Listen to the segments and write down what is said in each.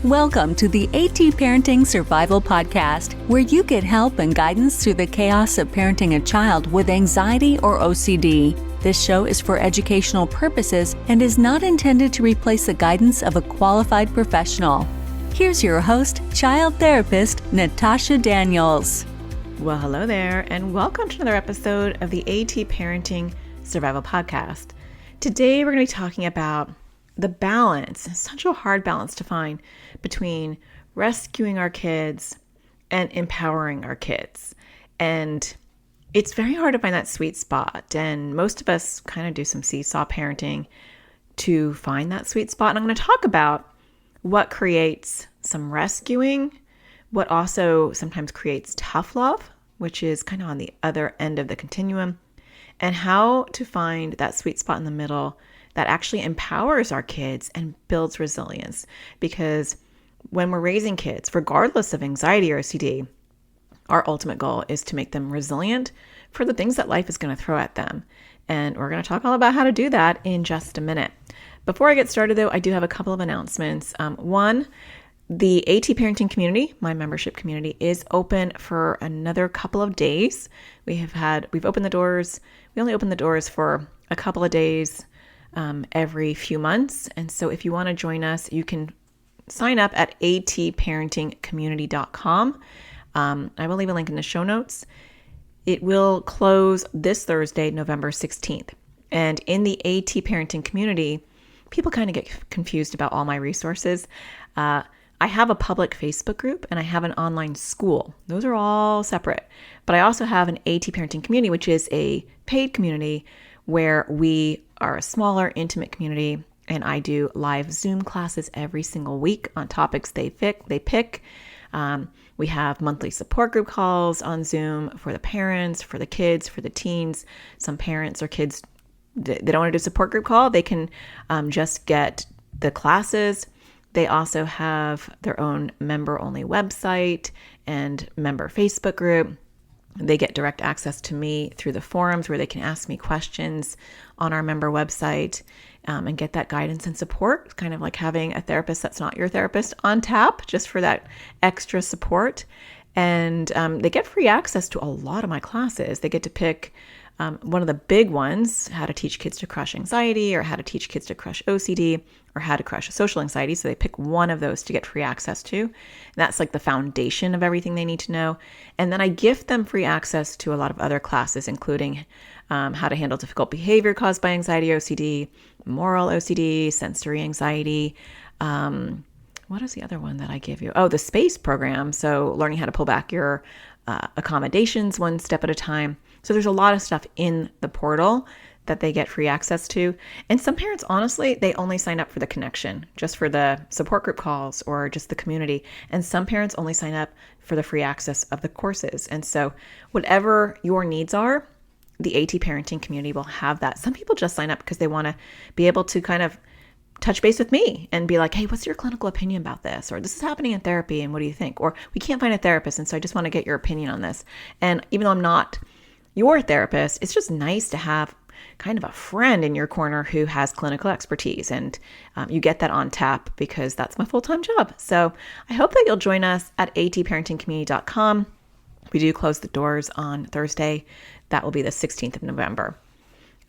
Welcome to the AT Parenting Survival Podcast, where you get help and guidance through the chaos of parenting a child with anxiety or OCD. This show is for educational purposes and is not intended to replace the guidance of a qualified professional. Here's your host, child therapist, Natasha Daniels. Well, hello there, and welcome to another episode of the AT Parenting Survival Podcast. Today, we're going to be talking about the balance, such a hard balance to find, between rescuing our kids and empowering our kids. And it's very hard to find that sweet spot. And most of us kind of do some seesaw parenting to find that sweet spot. And I'm going to talk about what creates some rescuing, what also sometimes creates tough love, which is kind of on the other end of the continuum, and how to find that sweet spot in the middle that actually empowers our kids and builds resilience. Because when we're raising kids, regardless of anxiety or OCD, our ultimate goal is to make them resilient for the things that life is going to throw at them. And we're going to talk all about how to do that in just a minute. Before I get started, though, I do have a couple of announcements. One, the AT Parenting community, my membership community, is open for another couple of days. We've opened the doors. We only open the doors for a couple of days every few months. And so if you want to join us, you can sign up at atparentingcommunity.com. I will leave a link in the show notes. It will close this Thursday, November 16th. And in the AT Parenting community, people kind of get confused about all my resources. I have a public Facebook group and I have an online school. Those are all separate. But I also have an AT Parenting community, which is a paid community where we are a smaller, intimate community. And I do live Zoom classes every single week on topics they pick. We have monthly support group calls on Zoom for the parents, for the kids, for the teens. Some parents or kids, they don't want to do a support group call. They can just get the classes. They also have their own member-only website and member Facebook group. They get direct access to me through the forums where they can ask me questions on our member website and get that guidance and support. It's kind of like having a therapist that's not your therapist on tap, just for that extra support. And they get free access to a lot of my classes. They get to pick one of the big ones, how to teach kids to crush anxiety, or how to teach kids to crush OCD, or how to crush social anxiety. So they pick one of those to get free access to. And that's like the foundation of everything they need to know. And then I gift them free access to a lot of other classes, including how to handle difficult behavior caused by anxiety, OCD, moral OCD, sensory anxiety. What is the other one that I give you? Oh, the SPACE program. So learning how to pull back your accommodations one step at a time. So there's a lot of stuff in the portal that they get free access to. And some parents, honestly, they only sign up for the connection, just for the support group calls or just the community. And some parents only sign up for the free access of the courses. And so whatever your needs are, the AT Parenting community will have that. Some people just sign up because they want to be able to kind of touch base with me and be like, hey, what's your clinical opinion about this? Or this is happening in therapy and what do you think? Or we can't find a therapist and so I just want to get your opinion on this. And even though I'm not your therapist, it's just nice to have kind of a friend in your corner who has clinical expertise. And you get that on tap because that's my full-time job. So I hope that you'll join us at atparentingcommunity.com. We do close the doors on Thursday. That will be the 16th of November.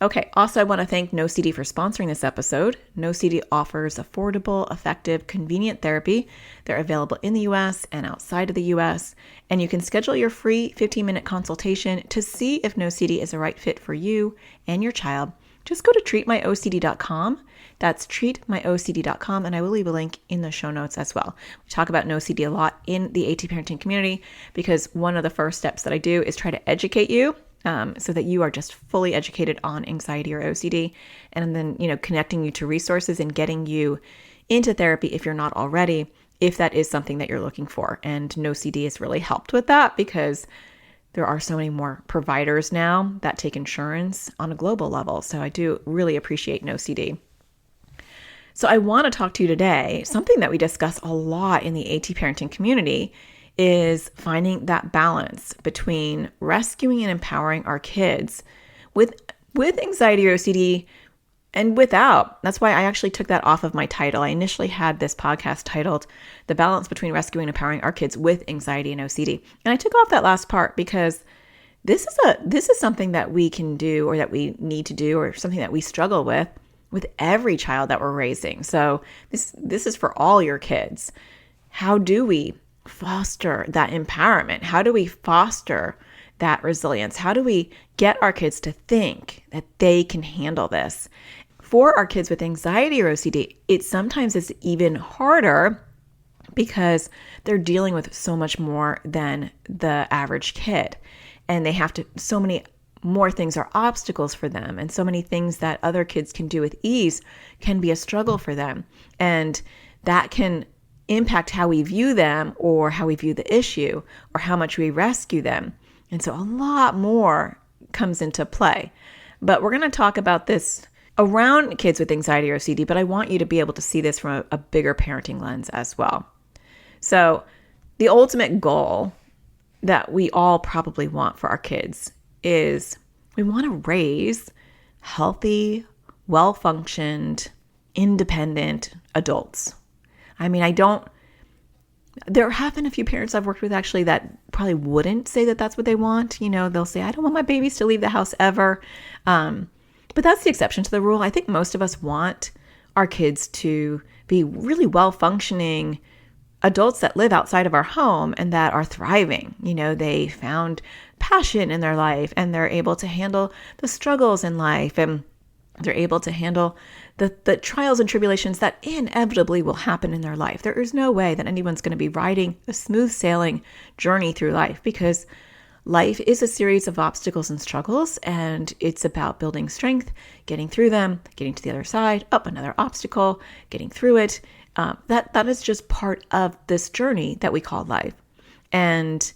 Okay, also I want to thank NoCD for sponsoring this episode. NoCD offers affordable, effective, convenient therapy. They're available in the US and outside of the US, and you can schedule your free 15-minute consultation to see if NoCD is the right fit for you and your child. Just go to treatmyocd.com. That's treatmyocd.com, and I will leave a link in the show notes as well. We talk about NoCD a lot in the AT Parenting community because one of the first steps that I do is try to educate you so that you are just fully educated on anxiety or OCD, and then, connecting you to resources and getting you into therapy if you're not already, if that is something that you're looking for. And NoCD has really helped with that because there are so many more providers now that take insurance on a global level. So I do really appreciate NoCD. So I want to talk to you today, something that we discuss a lot in the AT Parenting community is finding that balance between rescuing and empowering our kids with anxiety or OCD That's why I actually took that off of my title. I initially had this podcast titled The Balance Between Rescuing and Empowering Our Kids with Anxiety and OCD. And I took off that last part because this is something that we can do, or that we need to do, or something that we struggle with every child that we're raising. So this is for all your kids. How do we foster that empowerment? How do we foster that resilience? How do we get our kids to think that they can handle this? For our kids with anxiety or OCD, it sometimes is even harder because they're dealing with so much more than the average kid. And they have to, so many more things are obstacles for them. And so many things that other kids can do with ease can be a struggle for them. And that can impact how we view them, or how we view the issue, or how much we rescue them. And so a lot more comes into play. But we're going to talk about this around kids with anxiety or OCD, but I want you to be able to see this from a bigger parenting lens as well. So the ultimate goal that we all probably want for our kids is we want to raise healthy, well-functioned, independent adults. I mean, there have been a few parents I've worked with actually that probably wouldn't say that that's what they want. You know, they'll say, I don't want my babies to leave the house ever. But that's the exception to the rule. I think most of us want our kids to be really well-functioning adults that live outside of our home and that are thriving. You know, they found passion in their life, and they're able to handle the struggles in life, and they're able to handle the trials and tribulations that inevitably will happen in their life. There is no way that anyone's going to be riding a smooth sailing journey through life, because life is a series of obstacles and struggles, and it's about building strength, getting through them, getting to the other side, up another obstacle, getting through it. That is just part of this journey that we call life. And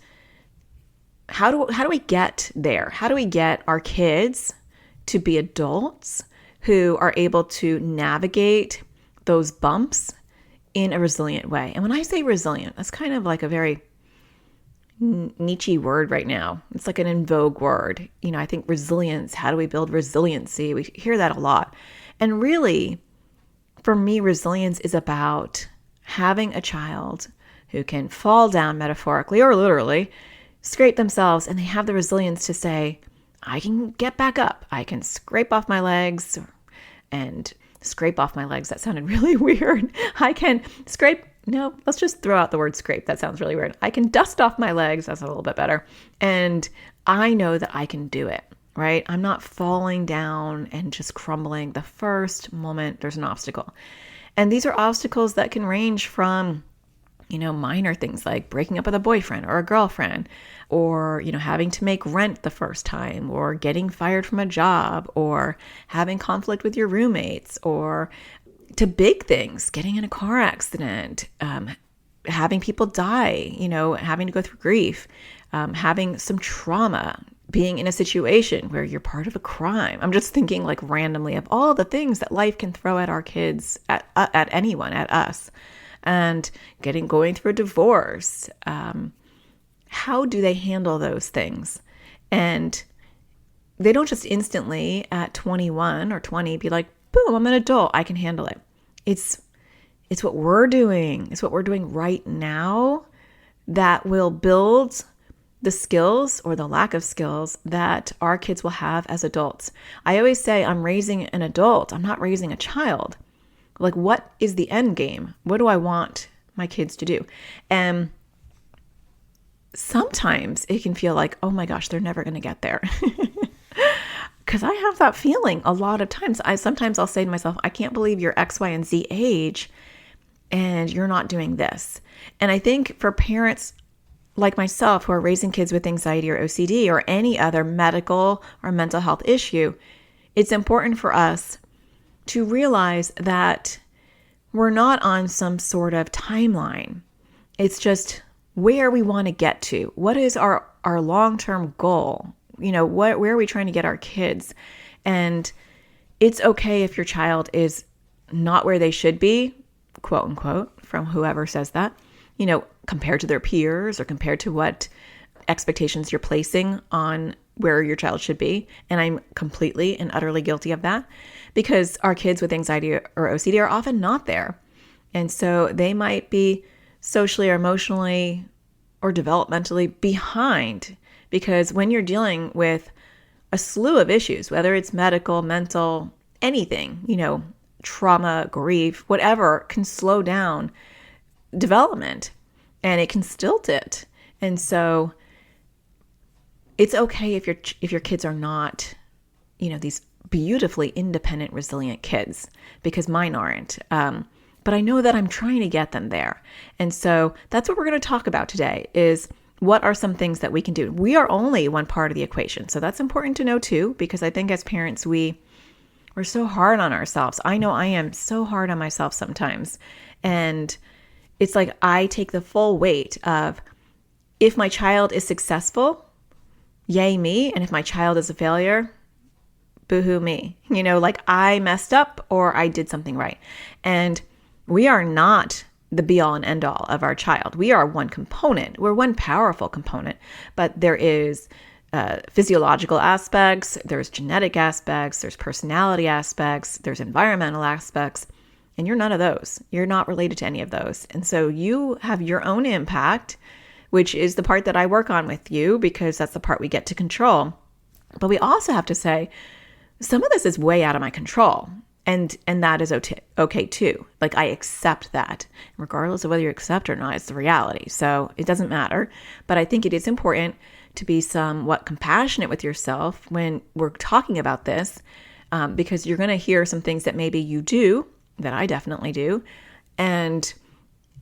how do we get there? How do we get our kids to be adults who are able to navigate those bumps in a resilient way? And when I say resilient, that's kind of like a very Nietzsche word right now. It's like an in vogue word. You know, I think resilience, how do we build resiliency? We hear that a lot. And really, for me, resilience is about having a child who can fall down metaphorically or literally, scrape themselves, and they have the resilience to say, I can get back up. I can scrape off my legs, and scrape off my legs. That sounded really weird. I can scrape. No, let's just throw out the word scrape. That sounds really weird. I can dust off my legs. That's a little bit better. And I know that I can do it, right? I'm not falling down and just crumbling the first moment there's an obstacle. And these are obstacles that can range from, you know, minor things like breaking up with a boyfriend or a girlfriend, or, you know, having to make rent the first time, or getting fired from a job, or having conflict with your roommates, or to big things, getting in a car accident, having people die, you know, having to go through grief, having some trauma, being in a situation where you're part of a crime. I'm just thinking like randomly of all the things that life can throw at our kids, at anyone, at us. And going through a divorce. How do they handle those things? And they don't just instantly at 21 or 20 be like, boom, I'm an adult, I can handle it. It's what we're doing. It's what we're doing right now that will build the skills or the lack of skills that our kids will have as adults. I always say I'm raising an adult. I'm not raising a child. Like, what is the end game? What do I want my kids to do? And sometimes it can feel like, oh my gosh, they're never going to get there. Because I have that feeling a lot of times. Sometimes I'll say to myself, I can't believe you're X, Y, and Z age and you're not doing this. And I think for parents like myself who are raising kids with anxiety or OCD or any other medical or mental health issue, it's important for us to realize that we're not on some sort of timeline. It's just where we want to get to. What is our long-term goal? You know, where are we trying to get our kids? And it's okay if your child is not where they should be, quote unquote, from whoever says that, you know, compared to their peers or compared to what expectations you're placing on where your child should be. And I'm completely and utterly guilty of that because our kids with anxiety or OCD are often not there. And so they might be socially or emotionally or developmentally behind, because when you're dealing with a slew of issues, whether it's medical, mental, anything, trauma, grief, whatever, can slow down development and it can stilt it. And so it's okay if your kids are not, these beautifully independent, resilient kids, because mine aren't. But I know that I'm trying to get them there. And so that's what we're going to talk about today is what are some things that we can do? We are only one part of the equation. So that's important to know too, because I think as parents, we're so hard on ourselves. I know I am so hard on myself sometimes. And it's like I take the full weight of if my child is successful, yay me. And if my child is a failure, boo-hoo me. Like I messed up or I did something right. And we are not the be-all and end-all of our child. We are one component. We're one powerful component. But there is physiological aspects, there's genetic aspects, there's personality aspects, there's environmental aspects, and you're none of those. You're not related to any of those. And so you have your own impact, which is the part that I work on with you because that's the part we get to control. But we also have to say, some of this is way out of my control. And that is okay too. Like I accept that. Regardless of whether you accept or not, it's the reality. So it doesn't matter. But I think it is important to be somewhat compassionate with yourself when we're talking about this, because you're going to hear some things that maybe you do, that I definitely do, and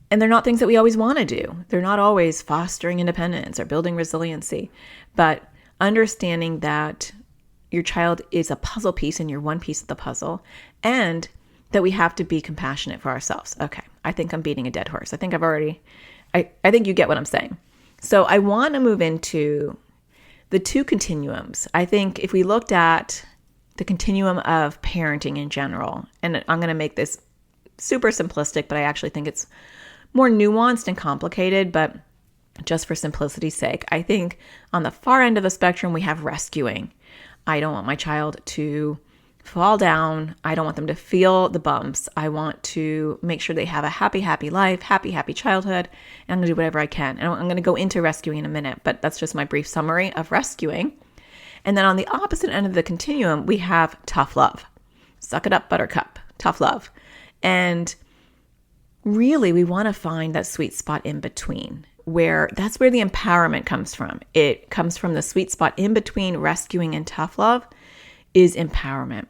they're not things that we always want to do. They're not always fostering independence or building resiliency, but understanding that your child is a puzzle piece and you're one piece of the puzzle, and that we have to be compassionate for ourselves. Okay, I think I'm beating a dead horse. I think I think you get what I'm saying. So I want to move into the two continuums. I think if we looked at the continuum of parenting in general, and I'm going to make this super simplistic, but I actually think it's more nuanced and complicated, but just for simplicity's sake, I think on the far end of the spectrum, we have rescuing. I don't want my child to fall down. I don't want them to feel the bumps. I want to make sure they have a happy, happy life, happy childhood. And I'm going to do whatever I can. And I'm going to go into rescuing in a minute, but that's just my brief summary of rescuing. And then on the opposite end of the continuum, we have tough love. Suck it up, buttercup. Tough love. And really, we want to find that sweet spot in between, where that's where the empowerment comes from. It comes from the sweet spot in between rescuing and tough love is empowerment.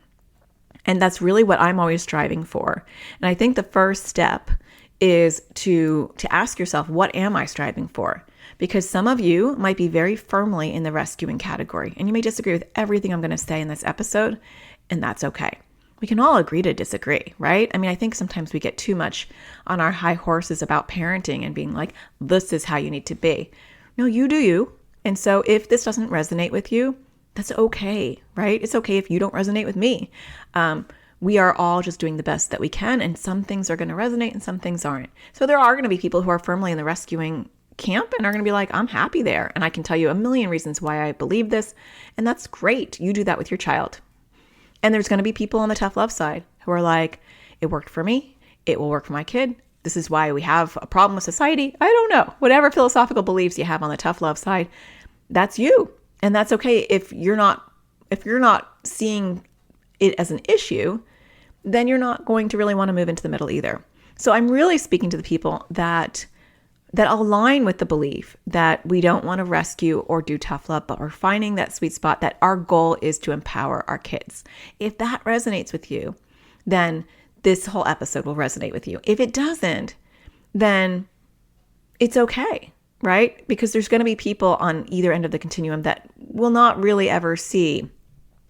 And that's really what I'm always striving for. And I think the first step is to ask yourself, what am I striving for? Because some of you might be very firmly in the rescuing category, and you may disagree with everything I'm going to say in this episode, and that's okay. We can all agree to disagree, right? I mean, I think sometimes we get too much on our high horses about parenting and being like, this is how you need to be. No, you do you. And so if this doesn't resonate with you, that's okay, right? It's okay if you don't resonate with me. We are all just doing the best that we can, and some things are going to resonate and some things aren't. So there are going to be people who are firmly in the rescuing camp and are going to be like, I'm happy there. And I can tell you a million reasons why I believe this. And that's great. You do that with your child. And there's going to be people on the tough love side who are like, it worked for me. It will work for my kid. This is why we have a problem with society. I don't know. Whatever philosophical beliefs you have on the tough love side, that's you. And that's okay. If you're not seeing it as an issue, then you're not going to really want to move into the middle either. So I'm really speaking to the people that align with the belief that we don't want to rescue or do tough love, but we're finding that sweet spot that our goal is to empower our kids. If that resonates with you, then this whole episode will resonate with you. If it doesn't, then it's okay, right? Because there's going to be people on either end of the continuum that will not really ever see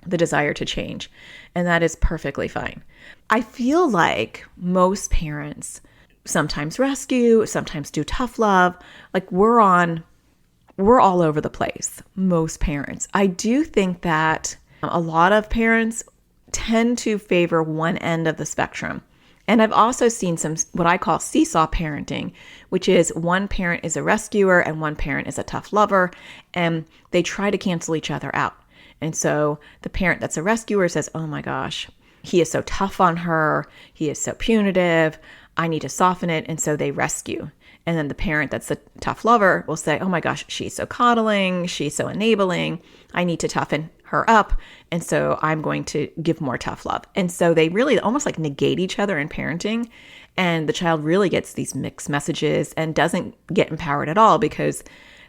the desire to change. And that is perfectly fine. I feel like most parents sometimes rescue, sometimes do tough love. Like we're all over the place, most parents. I do think that a lot of parents tend to favor one end of the spectrum. And I've also seen some what I call seesaw parenting, which is one parent is a rescuer and one parent is a tough lover, and they try to cancel each other out. And so the parent that's a rescuer says, oh my gosh, he is so tough on her. He is so punitive. I need to soften it. And so they rescue. And then the parent that's a tough lover will say, oh my gosh, she's so coddling. She's so enabling. I need to toughen her up. And so I'm going to give more tough love. And so they really almost like negate each other in parenting. And the child really gets these mixed messages and doesn't get empowered at all because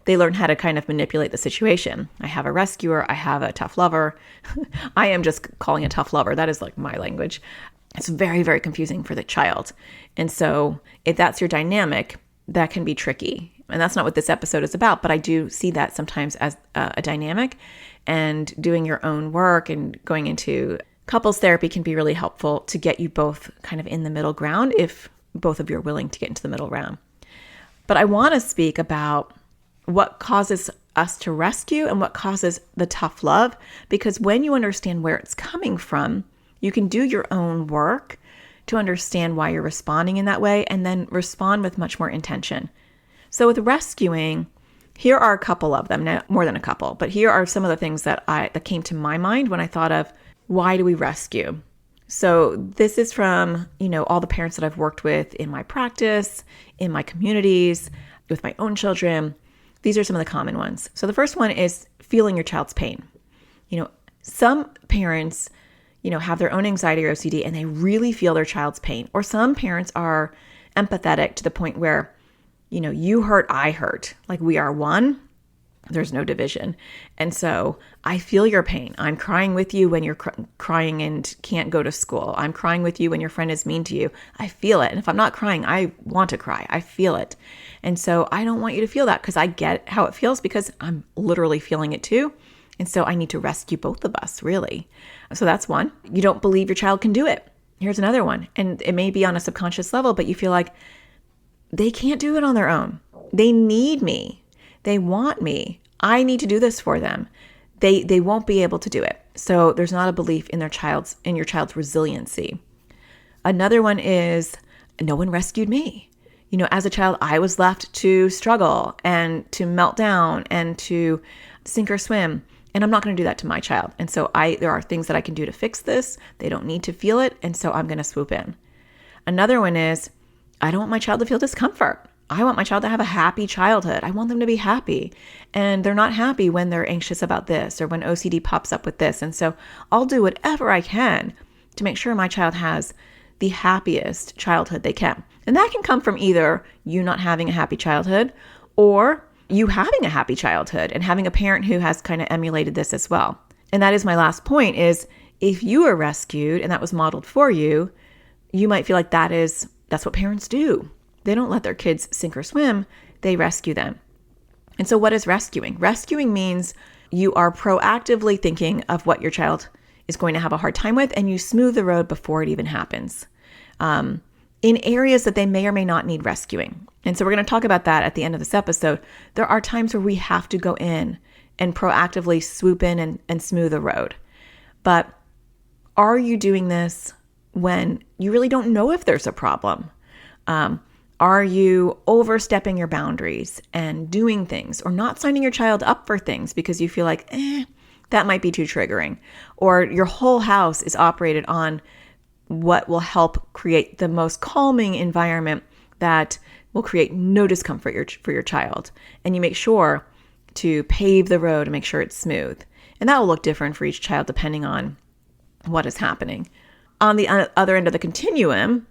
they learn how to kind of manipulate the situation. I have a rescuer. I have a tough lover. I am just calling it tough lover. That is like my language. It's very, very confusing for the child. And so if that's your dynamic, that can be tricky. And that's not what this episode is about, but I do see that sometimes as a dynamic, and doing your own work and going into couples therapy can be really helpful to get you both kind of in the middle ground if both of you are willing to get into the middle ground. But I want to speak about what causes us to rescue and what causes the tough love, because when you understand where it's coming from, you can do your own work to understand why you're responding in that way and then respond with much more intention. So with rescuing, here are a couple of them, now more than a couple, but here are some of the things that came to my mind when I thought of why do we rescue? So this is from, all the parents that I've worked with in my practice, in my communities, with my own children. These are some of the common ones. So the first one is feeling your child's pain. Some parents, have their own anxiety or OCD and they really feel their child's pain. Or some parents are empathetic to the point where, you hurt, I hurt. Like we are one. There's no division. And so I feel your pain. I'm crying with you when you're crying and can't go to school. I'm crying with you when your friend is mean to you. I feel it. And if I'm not crying, I want to cry. I feel it. And so I don't want you to feel that because I get how it feels because I'm literally feeling it too. And so I need to rescue both of us, really. So that's one. You don't believe your child can do it. Here's another one. And it may be on a subconscious level, but you feel like they can't do it on their own. They need me. They want me. I need to do this for them. They won't be able to do it. So there's not a belief in your child's resiliency. Another one is no one rescued me. As a child, I was left to struggle and to melt down and to sink or swim. And I'm not going to do that to my child. And so there are things that I can do to fix this. They don't need to feel it. And so I'm going to swoop in. Another one is I don't want my child to feel discomfort. I want my child to have a happy childhood. I want them to be happy. And they're not happy when they're anxious about this or when OCD pops up with this. And so I'll do whatever I can to make sure my child has the happiest childhood they can. And that can come from either you not having a happy childhood or you having a happy childhood and having a parent who has kind of emulated this as well. And that is my last point is if you were rescued and that was modeled for you, you might feel like that's what parents do. They don't let their kids sink or swim. They rescue them. And so what is rescuing? Rescuing means you are proactively thinking of what your child is going to have a hard time with, and you smooth the road before it even happens in areas that they may or may not need rescuing. And so we're going to talk about that at the end of this episode. There are times where we have to go in and proactively swoop in and smooth the road. But are you doing this when you really don't know if there's a problem? Are you overstepping your boundaries and doing things or not signing your child up for things because you feel like, that might be too triggering? Or your whole house is operated on what will help create the most calming environment that will create no discomfort for your child. And you make sure to pave the road and make sure it's smooth. And that will look different for each child depending on what is happening. On the other end of the continuum,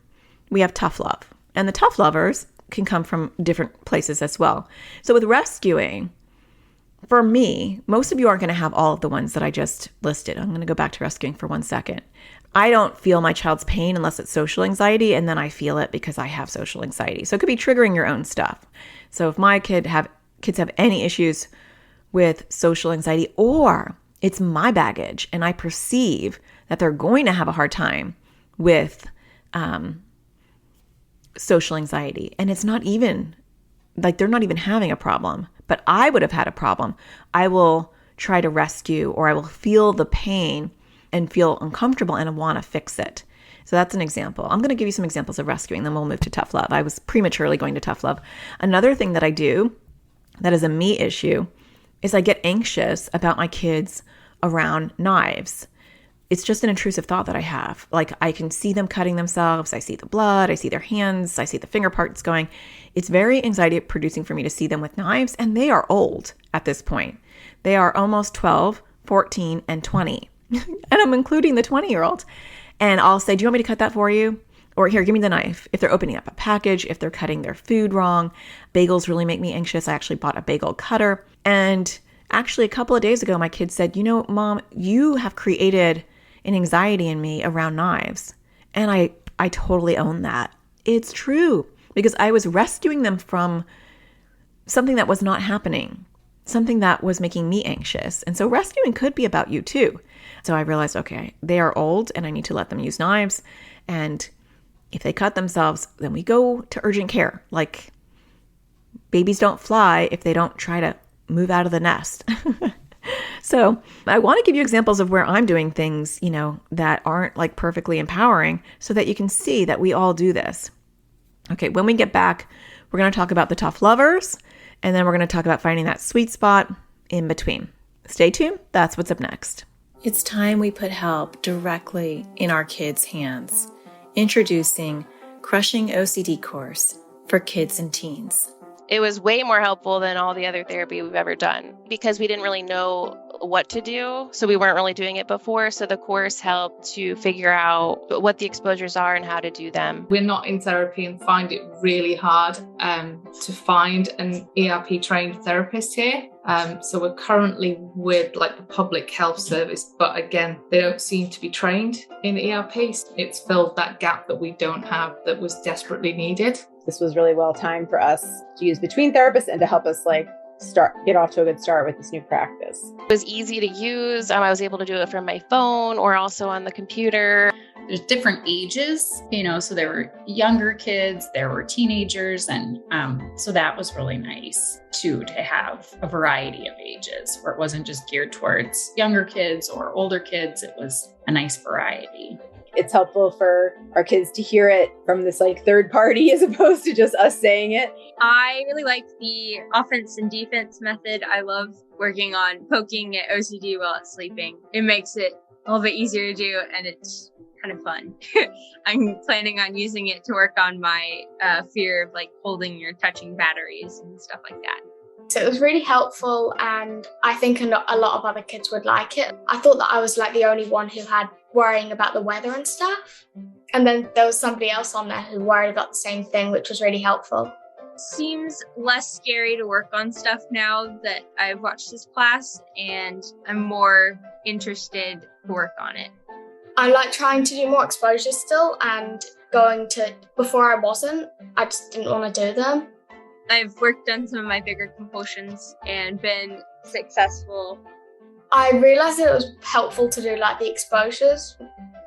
we have tough love. And the tough lovers can come from different places as well. So with rescuing, for me, most of you aren't going to have all of the ones that I just listed. I'm going to go back to rescuing for 1 second. I don't feel my child's pain unless it's social anxiety, and then I feel it because I have social anxiety. So it could be triggering your own stuff. So if my kids have any issues with social anxiety, or it's my baggage and I perceive that they're going to have a hard time with social anxiety, and it's not even like they're not even having a problem, but I would have had a problem, I will try to rescue, or I will feel the pain and feel uncomfortable and want to fix it. So that's an example. I'm going to give you some examples of rescuing, then we'll move to tough love. I was prematurely going to tough love. Another thing that I do that is a me issue is I get anxious about my kids around knives. It's just an intrusive thought that I have. Like, I can see them cutting themselves. I see the blood. I see their hands. I see the finger parts going. It's very anxiety producing for me to see them with knives. And they are old at this point. They are almost 12, 14, and 20. And I'm including the 20-year-old. And I'll say, do you want me to cut that for you? Or here, give me the knife. If they're opening up a package, if they're cutting their food wrong, bagels really make me anxious. I actually bought a bagel cutter. And actually, a couple of days ago, my kid said, Mom, you have created an anxiety in me around knives. And I totally own that. It's true, because I was rescuing them from something that was not happening, something that was making me anxious. And so rescuing could be about you too. So I realized, okay, they are old and I need to let them use knives. And if they cut themselves, then we go to urgent care. Like, babies don't fly if they don't try to move out of the nest. So I want to give you examples of where I'm doing things, that aren't like perfectly empowering, so that you can see that we all do this. Okay, when we get back, we're going to talk about the tough lovers, and then we're going to talk about finding that sweet spot in between. Stay tuned. That's what's up next. It's time we put help directly in our kids' hands. Introducing Crushing OCD course for kids and teens. It was way more helpful than all the other therapy we've ever done, because we didn't really know what to do. So we weren't really doing it before. So the course helped to figure out what the exposures are and how to do them. We're not in therapy and find it really hard to find an ERP trained therapist here. So we're currently with the public health service, but again, they don't seem to be trained in ERP. It's filled that gap that we don't have that was desperately needed. This was really well timed for us to use between therapists and to help us get off to a good start with this new practice. It was easy to use. I was able to do it from my phone or also on the computer. There's different ages, so there were younger kids, there were teenagers, and so that was really nice too, to have a variety of ages where it wasn't just geared towards younger kids or older kids. It was a nice variety. It's helpful for our kids to hear it from this third party as opposed to just us saying it. I really like the offense and defense method. I love working on poking at OCD while it's sleeping. It makes it a little bit easier to do, and it's kind of fun. I'm planning on using it to work on my fear of holding or touching batteries and stuff like that. So it was really helpful, and I think a lot of other kids would like it. I thought that I was the only one who had worrying about the weather and stuff. And then there was somebody else on there who worried about the same thing, which was really helpful. Seems less scary to work on stuff now that I've watched this class, and I'm more interested to work on it. I trying to do more exposures still, and before I wasn't, I just didn't want to do them. I've worked on some of my bigger compulsions and been successful. I realized that it was helpful to do the exposures.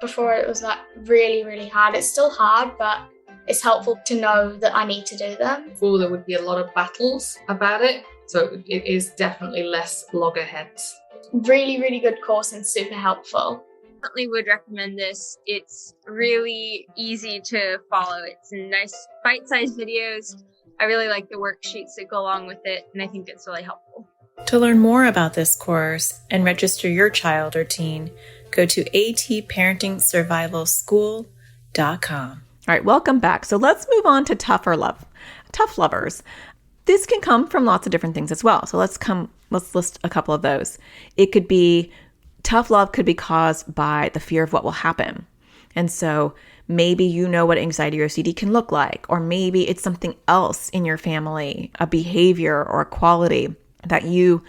Before it was really, really hard. It's still hard, but it's helpful to know that I need to do them. Before there would be a lot of battles about it. So it is definitely less loggerheads. Really, really good course and super helpful. Definitely would recommend this. It's really easy to follow. It's nice bite-sized videos. I really like the worksheets that go along with it, and I think it's really helpful. To learn more about this course and register your child or teen, go to atparentingsurvivalschool.com. All right, welcome back. So let's move on to tough lovers. This can come from lots of different things as well. So let's list a couple of those. It could be, tough love could be caused by the fear of what will happen. And so maybe what anxiety or OCD can look like, or maybe it's something else in your family, a behavior or a quality that you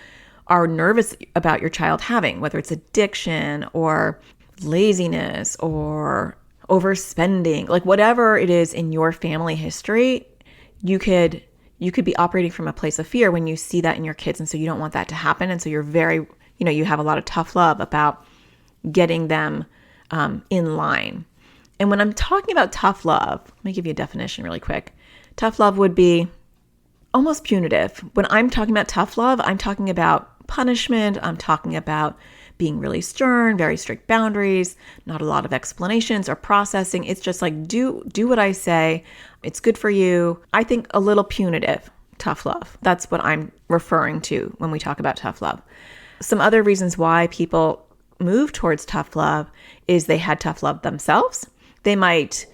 are nervous about your child having, whether it's addiction or laziness or overspending, whatever it is in your family history, you could be operating from a place of fear when you see that in your kids. And so you don't want that to happen. And so you're very, you have a lot of tough love about getting them in line. And when I'm talking about tough love, let me give you a definition really quick. Tough love would be almost punitive. When I'm talking about tough love, I'm talking about punishment. I'm talking about being really stern, very strict boundaries, not a lot of explanations or processing. It's just like, do what I say. It's good for you. I think a little punitive, tough love. That's what I'm referring to when we talk about tough love. Some other reasons why people move towards tough love is they had tough love themselves. They might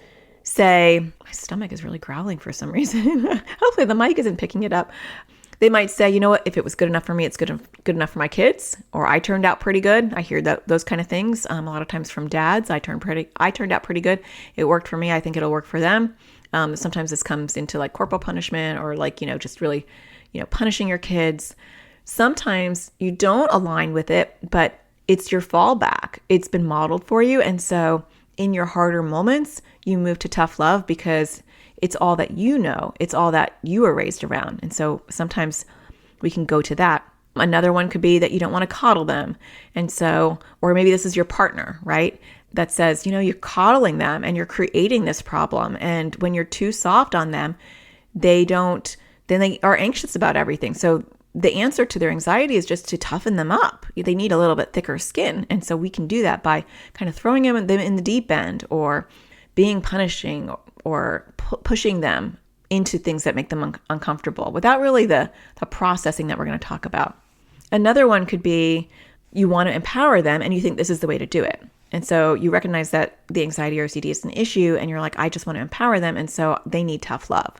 say, my stomach is really growling for some reason. Hopefully the mic isn't picking it up. They might say, you know what, if it was good enough for me, it's good enough for my kids, or I turned out pretty good. I hear those kind of things a lot of times from dads. I turned out pretty good. It worked for me. I think it'll work for them. Sometimes this comes into like corporal punishment or like, just really, punishing your kids. Sometimes you don't align with it, but it's your fallback. It's been modeled for you. And so in your harder moments, you move to tough love because it's all that you know. It's all that you were raised around. And so sometimes we can go to that. Another one could be that you don't want to coddle them. And so, or maybe this is your partner, right? That says, you're coddling them and you're creating this problem. And when you're too soft on them, then they are anxious about everything. So the answer to their anxiety is just to toughen them up. They need a little bit thicker skin. And so we can do that by kind of throwing them in the deep end or being punishing or pushing them into things that make them uncomfortable without really the processing that we're going to talk about. Another one could be you want to empower them and you think this is the way to do it. And so you recognize that the anxiety or OCD is an issue and you're like, I just want to empower them. And so they need tough love.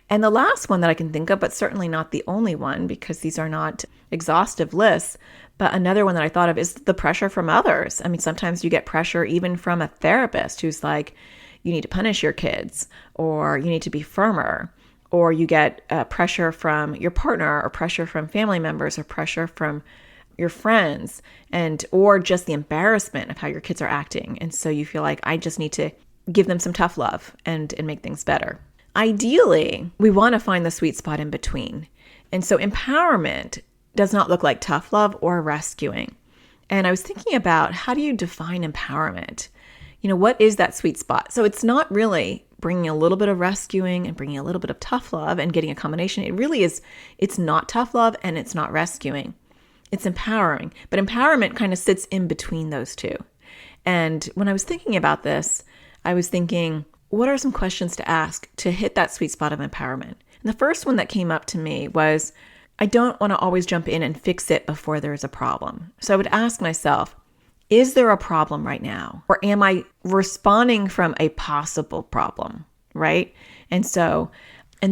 And the last one that I can think of, but certainly not the only one because these are not exhaustive lists, but another one that I thought of is the pressure from others. I mean, sometimes you get pressure even from a therapist who's like, you need to punish your kids or you need to be firmer, or you get pressure from your partner or pressure from family members or pressure from your friends or just the embarrassment of how your kids are acting. And so you feel like I just need to give them some tough love and make things better. Ideally, we want to find the sweet spot in between. And so empowerment does not look like tough love or rescuing. And I was thinking about how do you define empowerment? What is that sweet spot? So it's not really bringing a little bit of rescuing and bringing a little bit of tough love and getting a combination. It really is, it's not tough love and it's not rescuing. It's empowering. But empowerment kind of sits in between those two. And when I was thinking about this, I was thinking, what are some questions to ask to hit that sweet spot of empowerment? And the first one that came up to me was, I don't want to always jump in and fix it before there's a problem. So I would ask myself, is there a problem right now? Or am I responding from a possible problem, right? And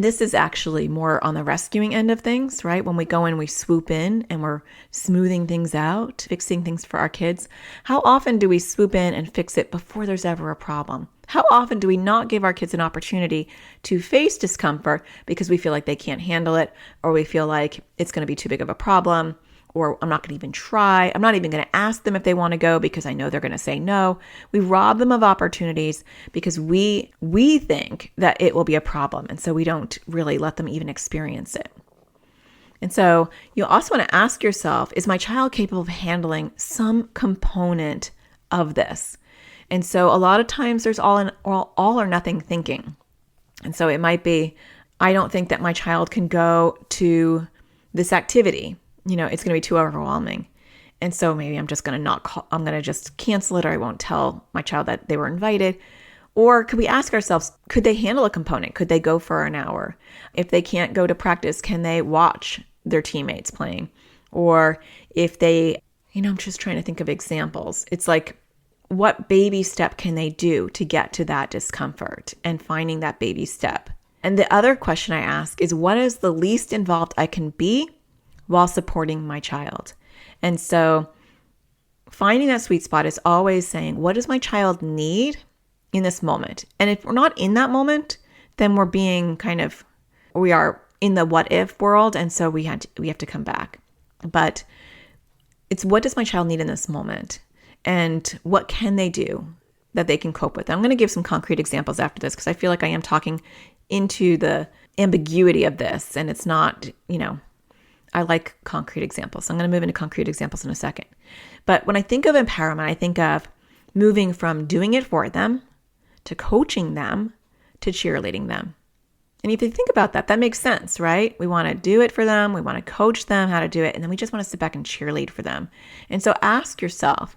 this is actually more on the rescuing end of things, right? When we go in, we swoop in and we're smoothing things out, fixing things for our kids. How often do we swoop in and fix it before there's ever a problem? How often do we not give our kids an opportunity to face discomfort because we feel like they can't handle it, or we feel like it's going to be too big of a problem, or I'm not going to even try. I'm not even going to ask them if they want to go because I know they're going to say no. We rob them of opportunities because we think that it will be a problem. And so we don't really let them even experience it. And so you also want to ask yourself, is my child capable of handling some component of this? And so a lot of times there's all or nothing thinking. And so it might be, I don't think that my child can go to this activity. It's going to be too overwhelming. And so maybe I'm just going to I'm going to just cancel it, or I won't tell my child that they were invited. Or could we ask ourselves, could they handle a component? Could they go for an hour? If they can't go to practice, can they watch their teammates playing? Or if they, I'm just trying to think of examples. It's like, what baby step can they do to get to that discomfort and finding that baby step? And the other question I ask is, what is the least involved I can be while supporting my child? And so finding that sweet spot is always saying, what does my child need in this moment? And if we're not in that moment, then we are in the what if world. And so we have to come back. But it's, what does my child need in this moment? And what can they do that they can cope with? I'm going to give some concrete examples after this because I feel like I am talking into the ambiguity of this, and it's not, I like concrete examples. So I'm going to move into concrete examples in a second. But when I think of empowerment, I think of moving from doing it for them to coaching them to cheerleading them. And if you think about that, that makes sense, right? We want to do it for them. We want to coach them how to do it. And then we just want to sit back and cheerlead for them. And so ask yourself,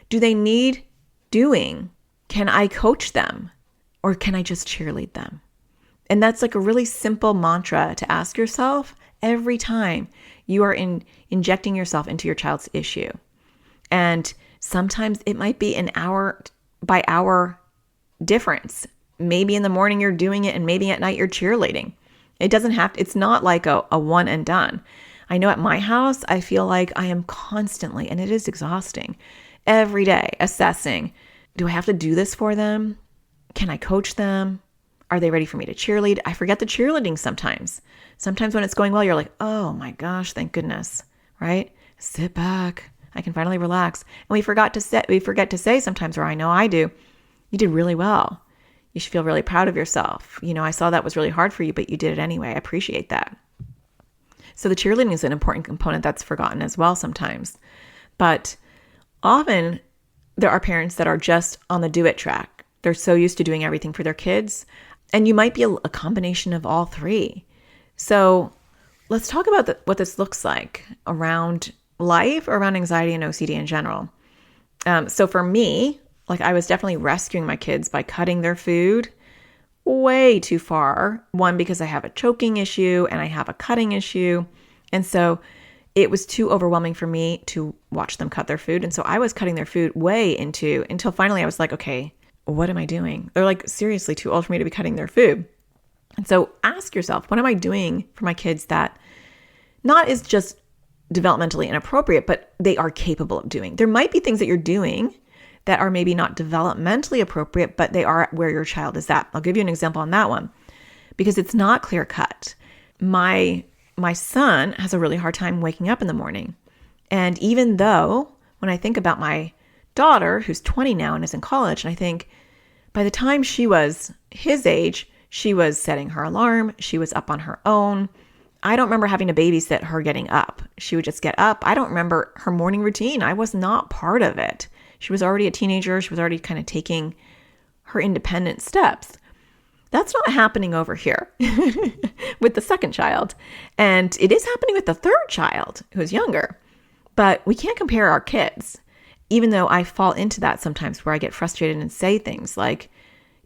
do they need doing? Can I coach them? Or can I just cheerlead them? And that's like a really simple mantra to ask yourself every time you are injecting yourself into your child's issue. And sometimes it might be an hour by hour difference. Maybe in the morning you're doing it and maybe at night you're cheerleading. It doesn't have to, it's not like a one and done. I know at my house, I feel like I am constantly, and it is exhausting, every day assessing, do I have to do this for them? Can I coach them? Are they ready for me to cheerlead? I forget the cheerleading sometimes. Sometimes when it's going well, you're like, oh my gosh, thank goodness, right? Sit back. I can finally relax. And we forget to say sometimes, or I know I do, you did really well. You should feel really proud of yourself. I saw that was really hard for you, but you did it anyway. I appreciate that. So the cheerleading is an important component that's forgotten as well sometimes. But often there are parents that are just on the do-it track. They're so used to doing everything for their kids. And you might be a combination of all three. So let's talk about what this looks like around life, around anxiety and OCD in general. So for me, I was definitely rescuing my kids by cutting their food way too far. One, because I have a choking issue and I have a cutting issue. And so it was too overwhelming for me to watch them cut their food. And so I was cutting their food until finally I was like, okay, what am I doing? They're seriously too old for me to be cutting their food. And so ask yourself, what am I doing for my kids that not is just developmentally inappropriate, but they are capable of doing? There might be things that you're doing that are maybe not developmentally appropriate, but they are where your child is at. I'll give you an example on that one because it's not clear cut. My son has a really hard time waking up in the morning. And even though when I think about my daughter, who's 20 now and is in college, and I think by the time she was his age, she was setting her alarm. She was up on her own. I don't remember having to babysit her getting up. She would just get up. I don't remember her morning routine. I was not part of it. She was already a teenager. She was already kind of taking her independent steps. That's not happening over here with the second child. And it is happening with the third child who's younger. But we can't compare our kids, even though I fall into that sometimes where I get frustrated and say things like,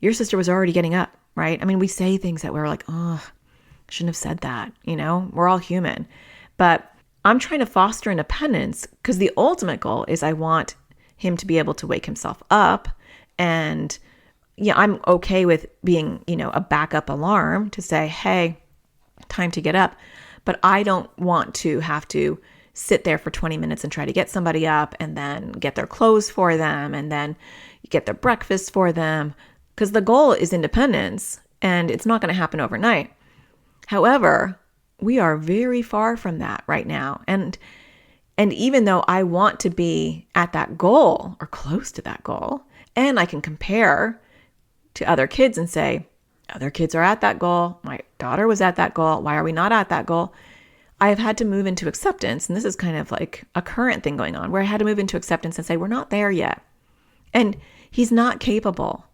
your sister was already getting up, right? I mean, we say things that we're like, oh, I shouldn't have said that. We're all human. But I'm trying to foster independence because the ultimate goal is I want him to be able to wake himself up. And yeah, I'm okay with being, a backup alarm to say, hey, time to get up. But I don't want to have to sit there for 20 minutes and try to get somebody up and then get their clothes for them and then get their breakfast for them. Because the goal is independence and it's not going to happen overnight. However, we are very far from that right now. And even though I want to be at that goal or close to that goal, and I can compare to other kids and say, other kids are at that goal. My daughter was at that goal. Why are we not at that goal? I have had to move into acceptance. And this is kind of like a current thing going on where I had to move into acceptance and say, we're not there yet. And he's not capable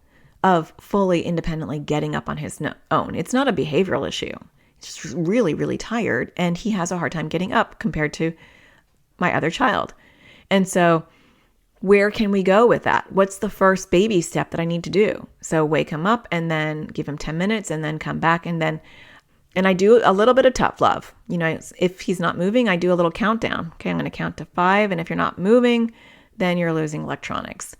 of fully independently getting up on his own. It's not a behavioral issue. He's just really, really tired. And he has a hard time getting up compared to my other child. And so where can we go with that? What's the first baby step that I need to do? So wake him up and then give him 10 minutes and then come back and I do a little bit of tough love. If he's not moving, I do a little countdown. Okay, I'm going to count to 5. And if you're not moving, then you're losing electronics.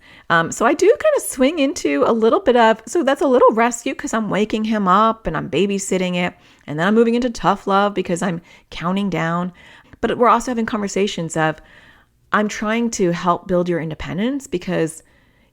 So I do kind of swing into a little bit of, so that's a little rescue because I'm waking him up and I'm babysitting it. And then I'm moving into tough love because I'm counting down. But we're also having conversations of, I'm trying to help build your independence because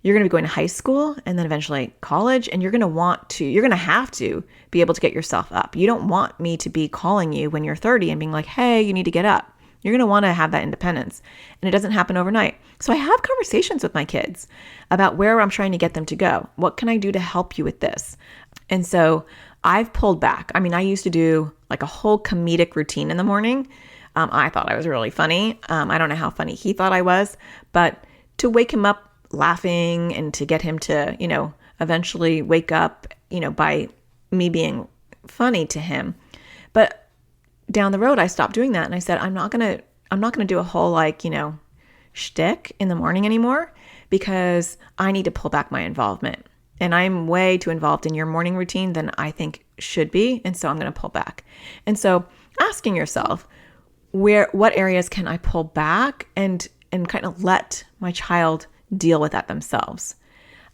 you're going to be going to high school and then eventually college, and you're going to have to be able to get yourself up. You don't want me to be calling you when you're 30 and being like, hey, you need to get up. You're going to want to have that independence, and it doesn't happen overnight. So I have conversations with my kids about where I'm trying to get them to go. What can I do to help you with this? And so I've pulled back. I mean, I used to do like a whole comedic routine in the morning. I thought I was really funny. I don't know how funny he thought I was, but to wake him up laughing and to get him to, eventually wake up, by me being funny to him. But down the road, I stopped doing that. And I said, I'm not going to do a whole shtick in the morning anymore, because I need to pull back my involvement. And I'm way too involved in your morning routine than I think should be. And so I'm going to pull back. And so asking yourself, what areas can I pull back and kind of let my child deal with that themselves?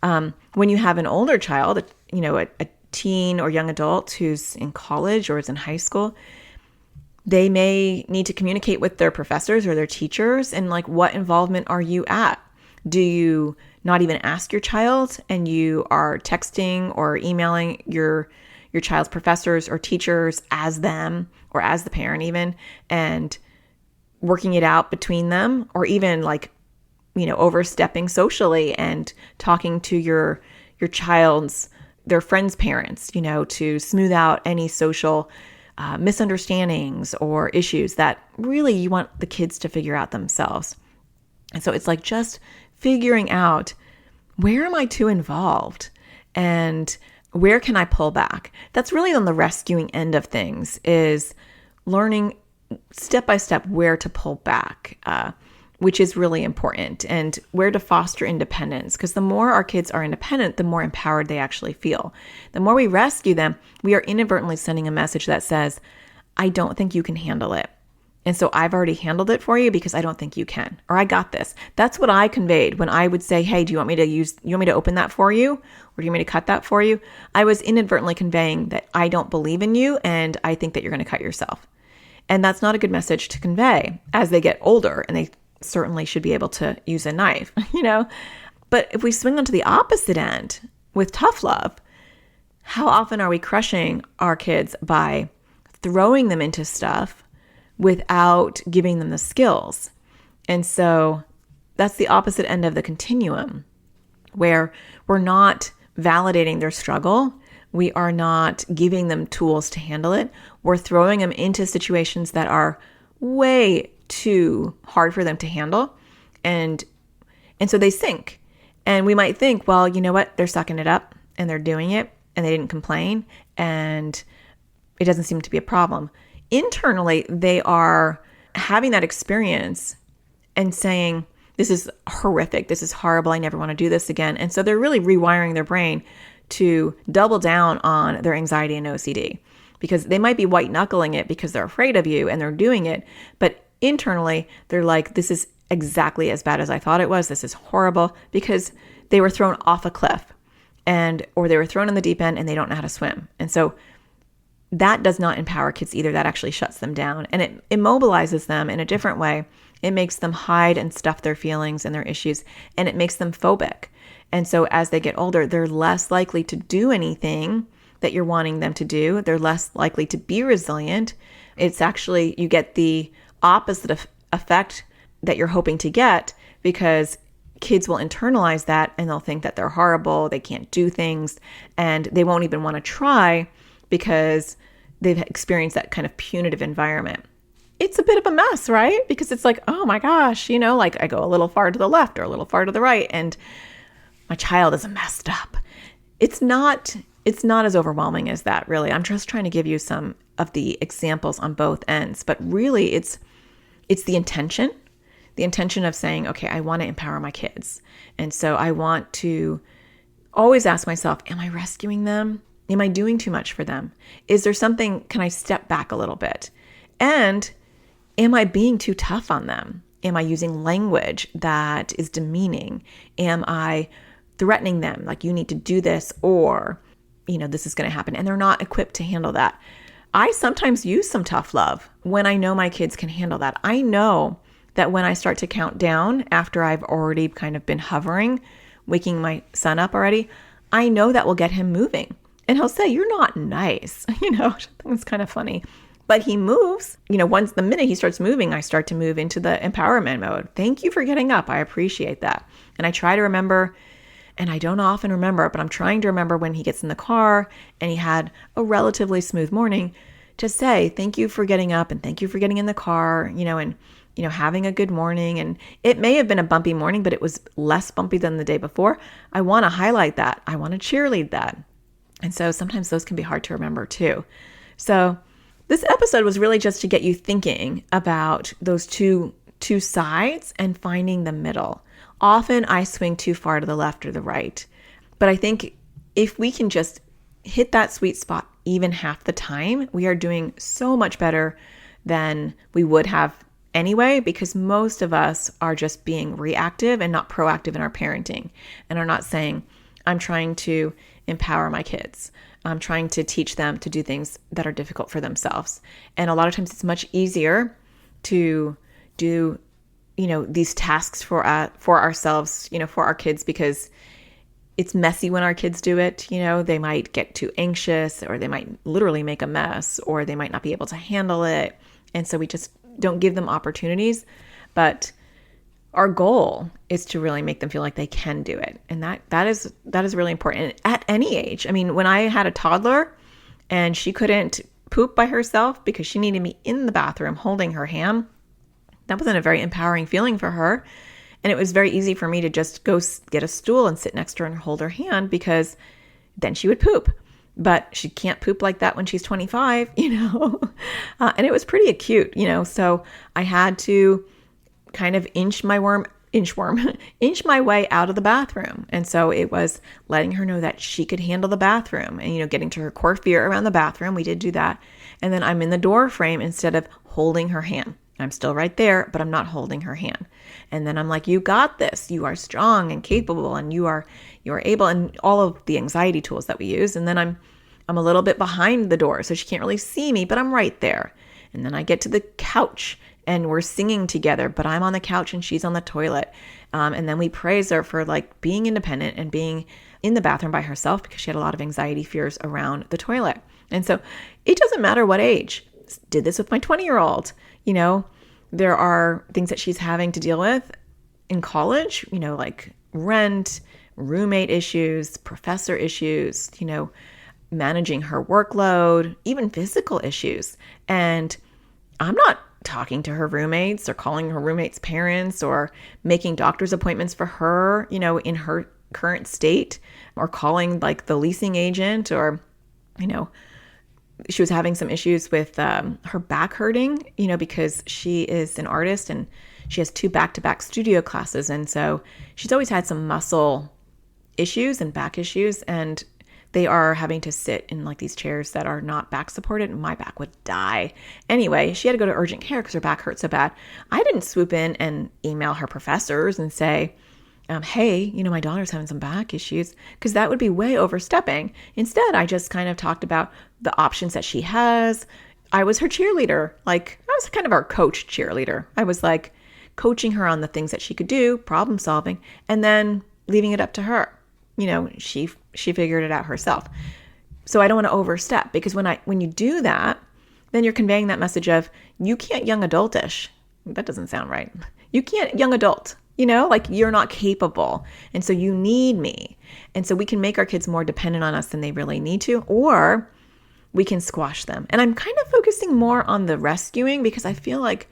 When you have an older child, a teen or young adult who's in college or is in high school, they may need to communicate with their professors or their teachers. And what involvement are you at? Do you not even ask your child and you are texting or emailing your child's professors or teachers as them or as the parent even, and working it out between them, or even overstepping socially and talking to your their friends' parents, to smooth out any social misunderstandings or issues that really you want the kids to figure out themselves. And so it's just figuring out, where am I too involved and where can I pull back? That's really on the rescuing end of things, is learning step by step where to pull back, which is really important, and where to foster independence. Because the more our kids are independent, the more empowered they actually feel. The more we rescue them, we are inadvertently sending a message that says, I don't think you can handle it. And so I've already handled it for you because I don't think you can, or I got this. That's what I conveyed when I would say, hey, you want me to open that for you? Or do you want me to cut that for you? I was inadvertently conveying that I don't believe in you and I think that you're going to cut yourself. And that's not a good message to convey as they get older, and they certainly should be able to use a knife, But if we swing onto the opposite end with tough love, how often are we crushing our kids by throwing them into stuff without giving them the skills? And so that's the opposite end of the continuum, where we're not validating their struggle. We are not giving them tools to handle it. We're throwing them into situations that are way too hard for them to handle. And so they sink. And we might think, well, you know what? They're sucking it up and they're doing it and they didn't complain and it doesn't seem to be a problem. Internally, they are having that experience and saying, this is horrific. This is horrible. I never want to do this again. And so they're really rewiring their brain to double down on their anxiety and OCD, because they might be white knuckling it because they're afraid of you and they're doing it. But internally, they're like, this is exactly as bad as I thought it was. This is horrible, because they were thrown off a cliff or they were thrown in the deep end and they don't know how to swim. And so that does not empower kids either. That actually shuts them down and it immobilizes them in a different way. It makes them hide and stuff their feelings and their issues, and it makes them phobic. And so as they get older, they're less likely to do anything that you're wanting them to do. They're less likely to be resilient. It's actually, you get the opposite effect that you're hoping to get, because kids will internalize that and they'll think that they're horrible, they can't do things, and they won't even want to try because they've experienced that kind of punitive environment. It's a bit of a mess, right? Because it's like, oh my gosh, I go a little far to the left or a little far to the right and my child is messed up. It's not as overwhelming as that, really. I'm just trying to give you some of the examples on both ends, but really it's the intention of saying, okay, I want to empower my kids. And so I want to always ask myself, am I rescuing them? Am I doing too much for them? Is there something, can I step back a little bit? And am I being too tough on them? Am I using language that is demeaning? Am I threatening them? Like, you need to do this, or, this is going to happen. And they're not equipped to handle that. I sometimes use some tough love when I know my kids can handle that. I know that when I start to count down after I've already kind of been hovering, waking my son up already, I know that will get him moving. And he'll say, you're not nice. It's kind of funny. But he moves, once the minute he starts moving, I start to move into the empowerment mode. Thank you for getting up. I appreciate that. And I try to remember, and I don't often remember, but I'm trying to remember when he gets in the car and he had a relatively smooth morning, to say, thank you for getting up and thank you for getting in the car, and having a good morning. And it may have been a bumpy morning, but it was less bumpy than the day before. I want to highlight that. I want to cheerlead that. And so sometimes those can be hard to remember too. So this episode was really just to get you thinking about those two sides and finding the middle. Often I swing too far to the left or the right. But I think if we can just hit that sweet spot even half the time, we are doing so much better than we would have anyway, because most of us are just being reactive and not proactive in our parenting and are not saying, I'm trying to empower my kids. I'm trying to teach them to do things that are difficult for themselves. And a lot of times it's much easier to do, these tasks for ourselves, for our kids, because it's messy when our kids do it. They might get too anxious, or they might literally make a mess, or they might not be able to handle it. And so we just don't give them opportunities. But our goal is to really make them feel like they can do it. And that is really important at any age. I mean, when I had a toddler and she couldn't poop by herself because she needed me in the bathroom holding her hand, that wasn't a very empowering feeling for her. And it was very easy for me to just go get a stool and sit next to her and hold her hand, because then she would poop. But she can't poop like that when she's 25, and it was pretty acute, so I had to kind of inch my way out of the bathroom. And so it was letting her know that she could handle the bathroom and, getting to her core fear around the bathroom. We did do that. And then I'm in the door frame instead of holding her hand. I'm still right there, but I'm not holding her hand. And then I'm like, you got this. You are strong and capable, and you are able, and all of the anxiety tools that we use. And then I'm a little bit behind the door, so she can't really see me, but I'm right there. And then I get to the couch and we're singing together, but I'm on the couch and she's on the toilet. And then we praise her for like being independent and being in the bathroom by herself, because she had a lot of anxiety fears around the toilet. And so it doesn't matter what age. Did this with my 20-year-old. There are things that she's having to deal with in college, like rent, roommate issues, professor issues, managing her workload, even physical issues. And I'm not talking to her roommates or calling her roommates' parents or making doctor's appointments for her, in her current state, or calling like the leasing agent, or, she was having some issues with her back hurting, because she is an artist and she has 2 back-to-back studio classes. And so she's always had some muscle issues and back issues, and they are having to sit in like these chairs that are not back supported. My back would die. Anyway, she had to go to urgent care because her back hurt so bad. I didn't swoop in and email her professors and say, hey, my daughter's having some back issues, because that would be way overstepping. Instead, I just kind of talked about the options that she has. I was her cheerleader. Like, I was kind of our coach cheerleader. I was like coaching her on the things that she could do, problem solving, and then leaving it up to her. She figured it out herself. So I don't want to overstep, because when you do that, then you're conveying that message of, you can't young adultish. That doesn't sound right. You can't young adult, like you're not capable. And so you need me. And so we can make our kids more dependent on us than they really need to, or we can squash them. And I'm kind of focusing more on the rescuing, because I feel like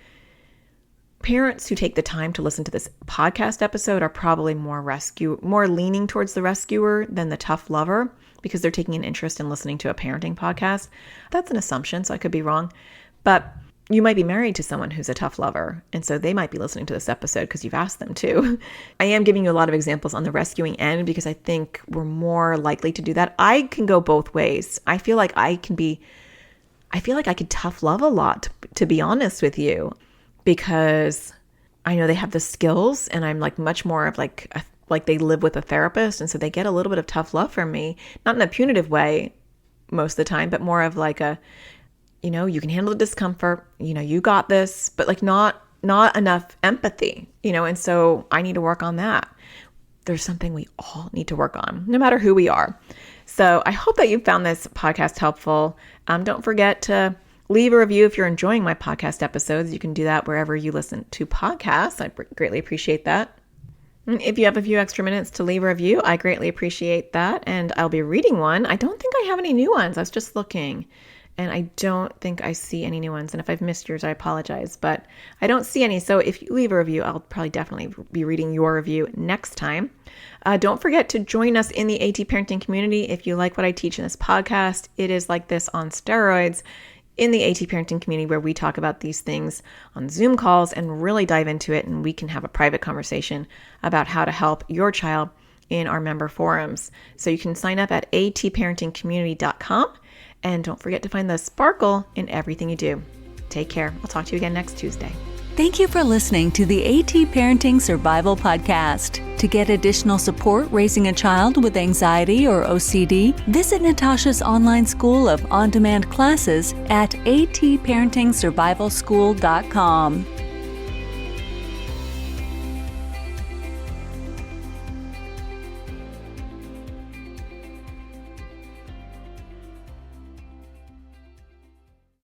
parents who take the time to listen to this podcast episode are probably more leaning towards the rescuer than the tough lover, because they're taking an interest in listening to a parenting podcast. That's an assumption, so I could be wrong. But you might be married to someone who's a tough lover, and so they might be listening to this episode because you've asked them to. I am giving you a lot of examples on the rescuing end because I think we're more likely to do that. I can go both ways. I feel like I could tough love a lot, to be honest with you, because I know they have the skills, and I'm like much more of like they live with a therapist, and so they get a little bit of tough love from me, not in a punitive way most of the time, but more of like you can handle the discomfort, you got this, but like not enough empathy, and so I need to work on that. There's something we all need to work on, no matter who we are. So I hope that you found this podcast helpful. Don't forget to leave a review if you're enjoying my podcast episodes. You can do that wherever you listen to podcasts. I greatly appreciate that. If you have a few extra minutes to leave a review, I greatly appreciate that. And I'll be reading one. I don't think I have any new ones. I was just looking. And I don't think I see any new ones. And if I've missed yours, I apologize, but I don't see any. So if you leave a review, I'll probably definitely be reading your review next time. Don't forget to join us in the AT parenting community. If you like what I teach in this podcast, it is like this on steroids in the AT parenting community, where we talk about these things on Zoom calls and really dive into it. And we can have a private conversation about how to help your child in our member forums. So you can sign up at atparentingcommunity.com. And don't forget to find the sparkle in everything you do. Take care. I'll talk to you again next Tuesday. Thank you for listening to the AT Parenting Survival Podcast. To get additional support raising a child with anxiety or OCD, visit Natasha's online school of on-demand classes at atparentingsurvivalschool.com.